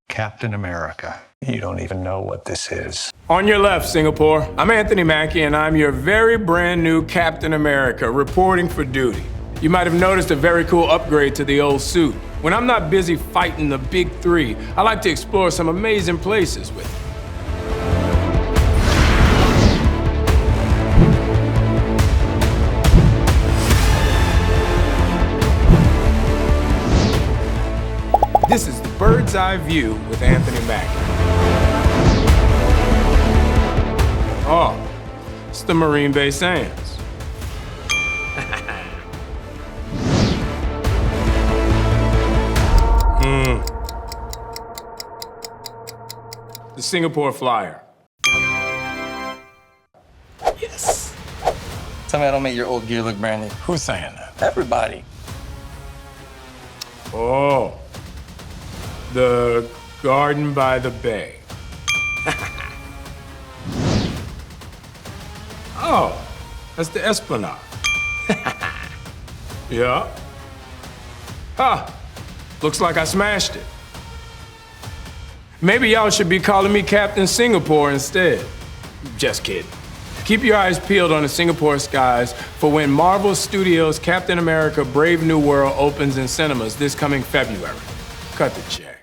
Captain America. You don't even know what this is. On your left, Singapore. I'm Anthony Mackie, and I'm your very brand new Captain America, reporting for duty. You might have noticed a very cool upgrade to the old suit. When I'm not busy fighting the big three, I like to explore some amazing places with it. This is the bird's eye view with Anthony Mackie. Oh, it's the Marine Base Sands. The Singapore Flyer. Yes. Tell me I don't make your old gear look brand new. Who's saying that? Everybody. Oh, the Garden by the Bay. Oh, that's the Esplanade. Yeah. Ah, looks like I smashed it. Maybe y'all should be calling me Captain Singapore instead. Just kidding. Keep your eyes peeled on the Singapore skies for when Marvel Studios' Captain America: Brave New World opens in cinemas this coming February. Cut the check.